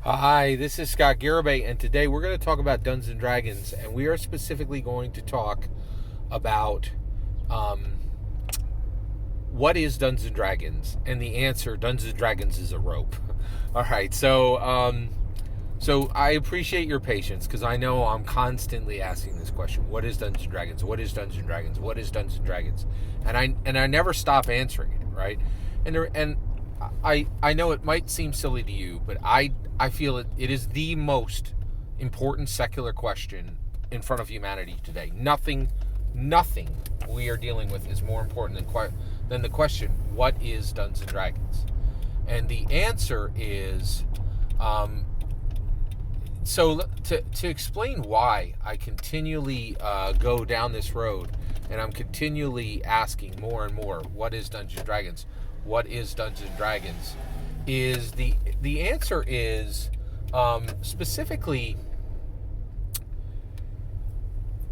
Hi, this is Scott Garibay, and today we're going to talk about Dungeons and Dragons, and we are specifically going to talk about um, what is Dungeons and Dragons, and the answer: Dungeons and Dragons is a rope. All right, so I appreciate your patience because I know I'm constantly asking this question: What is Dungeons and Dragons? What is Dungeons and Dragons? What is Dungeons and Dragons? And I never stop answering it, right? And I know it might seem silly to you, but I feel it is the most important secular question in front of humanity today. Nothing we are dealing with is more important than the question, what is Dungeons and Dragons? And the answer is, so to explain why I continually go down this road, and I'm continually asking more and more, what is Dungeons and Dragons? What is Dungeons and Dragons? Is the answer is specifically,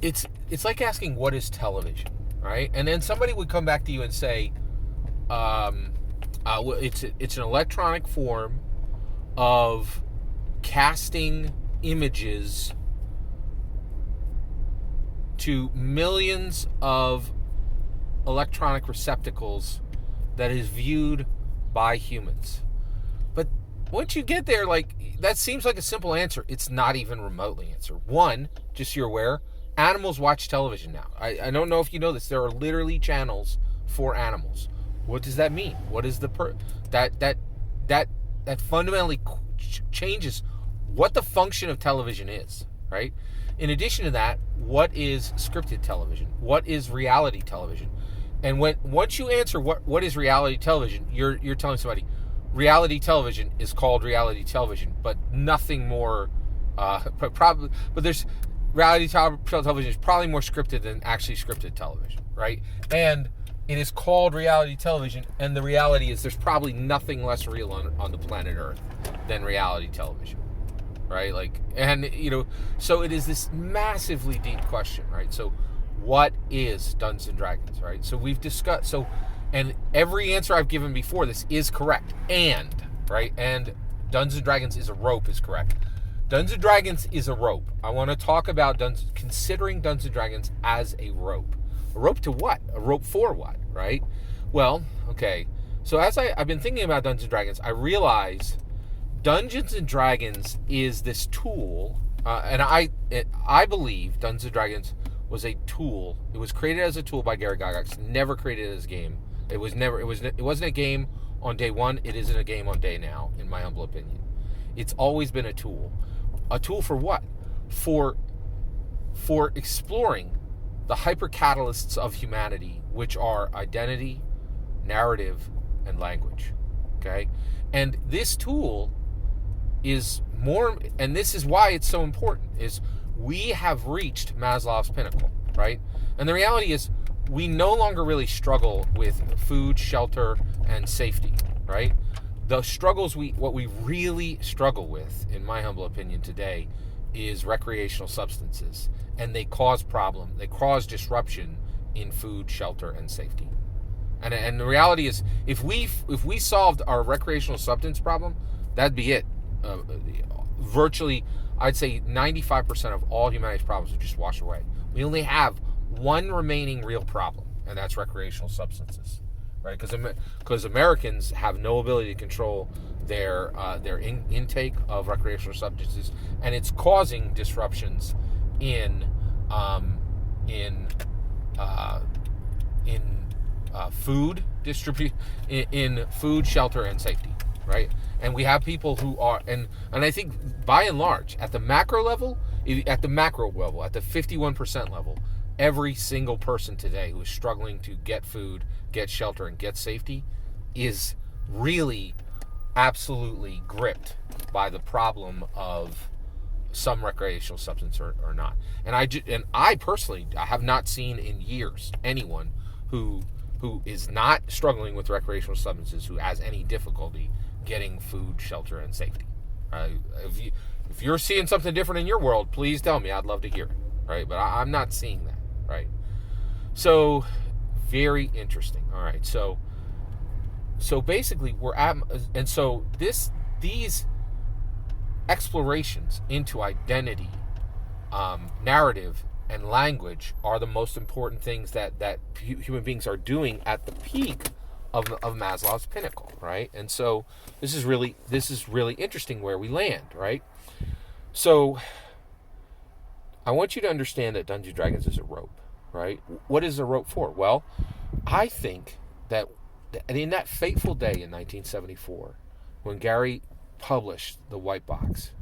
it's like asking what is television, right? And then somebody would come back to you and say, well, it's an electronic form of casting images to millions of electronic receptacles that is viewed by humans. But once you get there, that seems like a simple answer. It's not even remotely answer. One, just so you're aware, animals watch television now. I don't know if you know this. There are literally channels for animals. What does that mean? What is that fundamentally changes what the function of television is, right? In addition to that, what is scripted television? What is reality television? And once you answer what is reality television, you're telling somebody reality television is called reality television, but nothing more. But there's reality television is probably more scripted than actually scripted television, right? And it is called reality television, and the reality is there's probably nothing less real on the planet Earth than reality television, right? So it is this massively deep question, right? So what is Dungeons and Dragons, right? So we've discussed, and every answer I've given before this is correct, and Dungeons and Dragons is a rope is correct. Dungeons and Dragons is a rope. I want to talk about considering Dungeons and Dragons as a rope. A rope to what? A rope for what, right? Well, okay. So as I've been thinking about Dungeons and Dragons, I realize Dungeons and Dragons is this tool, and I believe Dungeons and Dragons was a tool. It was created as a tool by Gary Gygax, never created as a game. It wasn't a game on day one. It isn't a game on day now, in my humble opinion. It's always been a tool. A tool for what? For exploring the hypercatalysts of humanity, which are identity, narrative, and language. Okay? And this tool is more, and this is why it's so important, is we have reached Maslow's pinnacle, right? And the reality is we no longer really struggle with food, shelter, and safety, right? The struggles what we really struggle with, in my humble opinion today, is recreational substances. And they cause disruption in food, shelter, and safety. And the reality is, if we solved our recreational substance problem, that'd be it. Virtually, I'd say 95% of all humanity's problems would just wash away. We only have one remaining real problem, and that's recreational substances, right? Because Americans have no ability to control their intake of recreational substances, and it's causing disruptions in food distribution, in food, shelter, and safety, right? And we have people who are, and I think by and large, at the macro level, at the 51% level, every single person today who is struggling to get food, get shelter, and get safety is really absolutely gripped by the problem of some recreational substance or not. And I personally, I have not seen in years anyone who is not struggling with recreational substances who has any difficulty getting food, shelter, and safety. If you're seeing something different in your world, please tell me. I'd love to hear it, right? But I'm not seeing that, right? So, very interesting. All right, so basically we're at, and so these explorations into identity, narrative, and language are the most important things that human beings are doing at the peak of Maslow's pinnacle, right? And so this is really interesting where we land, right? So I want you to understand that Dungeons & Dragons is a rope, right? What is a rope for? Well, I think that in that fateful day in 1974, when Gary published the White Box,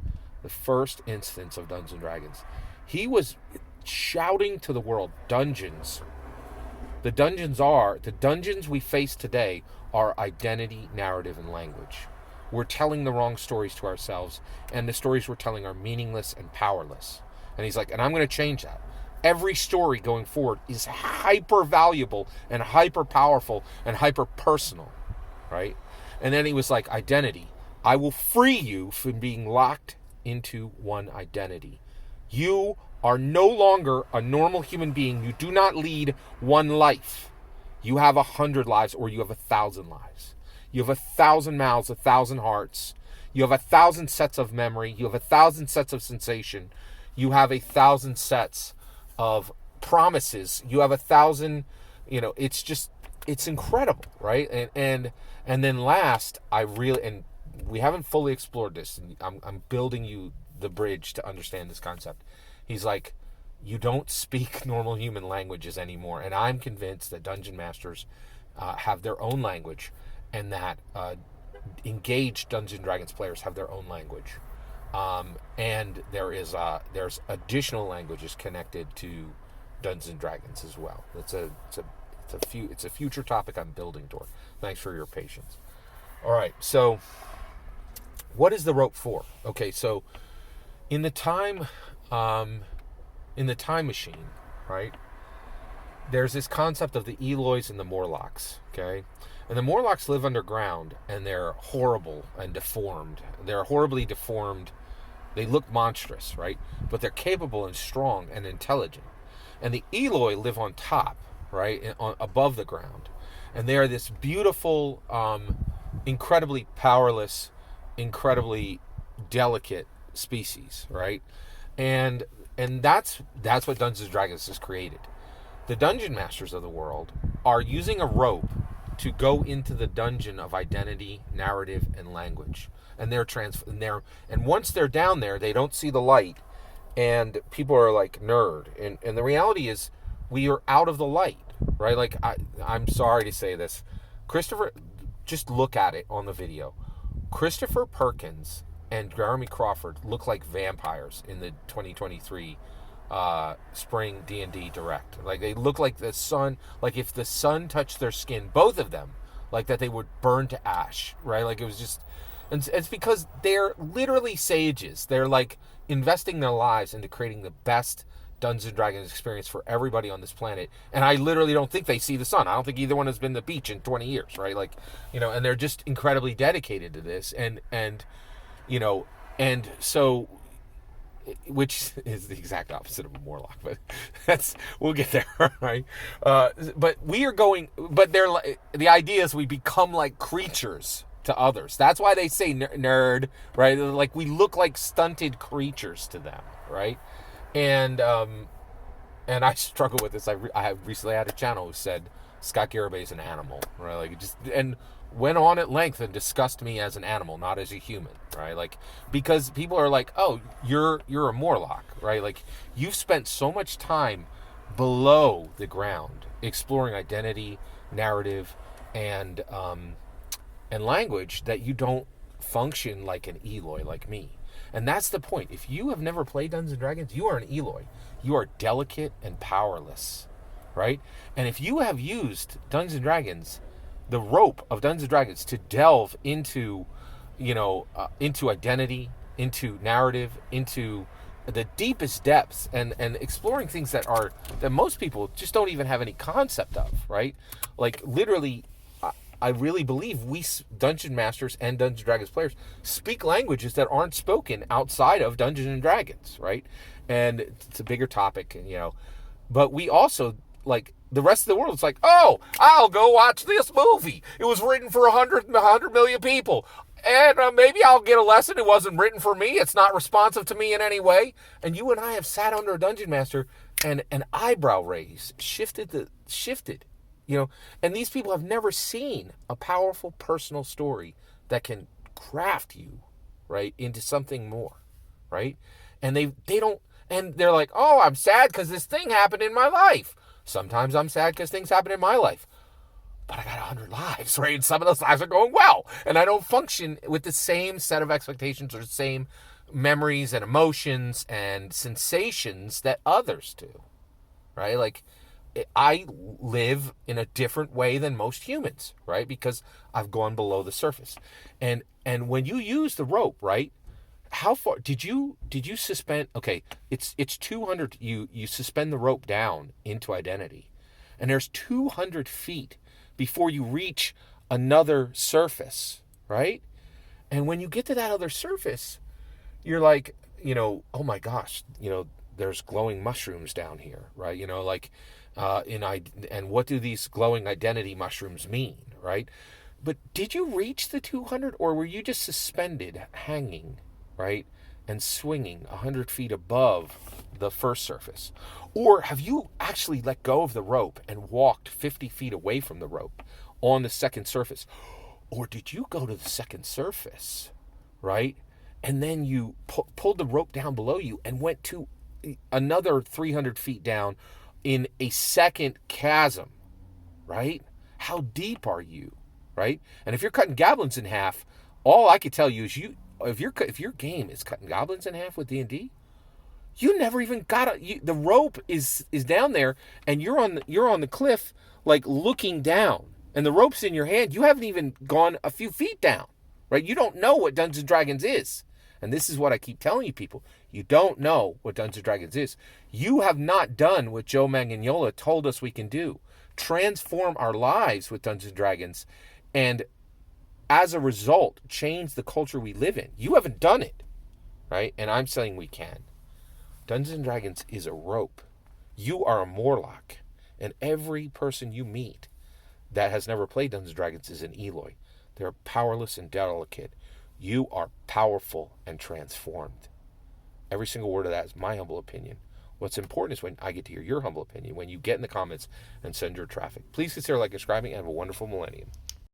the first instance of Dungeons & Dragons, he was shouting to the world, dungeons. The dungeons we face today are identity, narrative, and language. We're telling the wrong stories to ourselves, and the stories we're telling are meaningless and powerless. And he's like, and I'm going to change that. Every story going forward is hyper valuable and hyper powerful and hyper personal, right? And then he was like, identity. I will free you from being locked into one identity. You are no longer a normal human being. You do not lead one life. You have 100 lives, or you have 1,000 lives. You have 1,000 mouths, 1,000 hearts. You have 1,000 sets of memory. You have 1,000 sets of sensation. You have 1,000 sets of promises. You have 1,000, it's incredible, right? And then last, and we haven't fully explored this, and I'm building you the bridge to understand this concept. He's like, you don't speak normal human languages anymore, and I'm convinced that dungeon masters have their own language, and that engaged Dungeons & Dragons players have their own language. And there's additional languages connected to Dungeons & Dragons as well. It's a future topic I'm building toward. Thanks for your patience. All right, so what is the rope for? Okay, so in the time machine, right? There's this concept of the Eloys and the Morlocks, okay? And the Morlocks live underground, and they're horrible and deformed. They're horribly deformed. They look monstrous, right? But they're capable and strong and intelligent. And the Eloi live on top, right? Above the ground. And they are this beautiful, incredibly powerless, incredibly delicate species, right? And that's what Dungeons & Dragons has created. The dungeon masters of the world are using a rope to go into the dungeon of identity, narrative, and language. And and once they're down there, they don't see the light, and people are like, nerd. And the reality is, we are out of the light, right? Like, I'm sorry to say this, Christopher, just look at it on the video. Christopher Perkins and Jeremy Crawford look like vampires in the 2023 spring D&D Direct. Like, they look like the sun, like if the sun touched their skin, both of them, like that they would burn to ash, right? Like, it was just, and it's because they're literally sages. They're like investing their lives into creating the best Dungeons & Dragons experience for everybody on this planet. And I literally don't think they see the sun. I don't think either one has been to the beach in 20 years, right? Like, and they're just incredibly dedicated to this. And so, which is the exact opposite of a Morlock, but we'll get there, right? But the idea is we become like creatures to others. That's why they say nerd, right? Like, we look like stunted creatures to them, right? And I struggle with this. I recently had a channel who said Scott Garibay is an animal, right? Like, and went on at length and discussed me as an animal, not as a human, right? Like, because people are like, oh, you're a Morlock, right? Like, you've spent so much time below the ground exploring identity, narrative, and language that you don't function like an Eloi, like me. And that's the point. If you have never played Dungeons & Dragons, you are an Eloi. You are delicate and powerless, right? And if you have used Dungeons & Dragons, the rope of Dungeons & Dragons, to delve into, into identity, into narrative, into the deepest depths, and exploring things that most people just don't even have any concept of, right? Like, literally, I really believe we Dungeon Masters and Dungeons & Dragons players speak languages that aren't spoken outside of Dungeons & Dragons, right? And it's a bigger topic, but we also, like, the rest of the world is like, oh, I'll go watch this movie. It was written for 100 million people. And maybe I'll get a lesson. It wasn't written for me. It's not responsive to me in any way. And you and I have sat under a dungeon master, and an eyebrow raise shifted, And these people have never seen a powerful personal story that can craft you, right, into something more, right? And they don't, and they're like, oh, I'm sad because this thing happened in my life. Sometimes I'm sad because things happen in my life. But I got 100 lives, right? And some of those lives are going well. And I don't function with the same set of expectations or the same memories and emotions and sensations that others do, right? Like, I live in a different way than most humans, right? Because I've gone below the surface. And when you use the rope, right? How far did you suspend? Okay, it's 200. You suspend the rope down into identity, and there's 200 feet before you reach another surface, right? And when you get to that other surface, you're like, oh my gosh, there's glowing mushrooms down here, right? And what do these glowing identity mushrooms mean, right? But did you reach the 200, or were you just suspended, hanging, right, and swinging 100 feet above the first surface? Or have you actually let go of the rope and walked 50 feet away from the rope on the second surface? Or did you go to the second surface, right, and then you pulled the rope down below you and went to another 300 feet down in a second chasm, right? How deep are you, right? And if you're cutting goblins in half, all I could tell you is if your game is cutting goblins in half with D&D, you never even got the rope is down there, and you're on the cliff, like, looking down, and the rope's in your hand. You haven't even gone a few feet down, right? You don't know what Dungeons and Dragons is. And this is what I keep telling you, people. You don't know what Dungeons and Dragons is. You have not done what Joe Manganiello told us we can do. Transform our lives with Dungeons and Dragons, and as a result, change the culture we live in. You haven't done it, right? And I'm saying we can. Dungeons and Dragons is a rope. You are a Morlock, and every person you meet that has never played Dungeons and Dragons is an Eloy. They're powerless and delicate. You are powerful and transformed. Every single word of that is my humble opinion. What's important is when I get to hear your humble opinion, when you get in the comments and send your traffic. Please consider liking, subscribing, and have a wonderful millennium.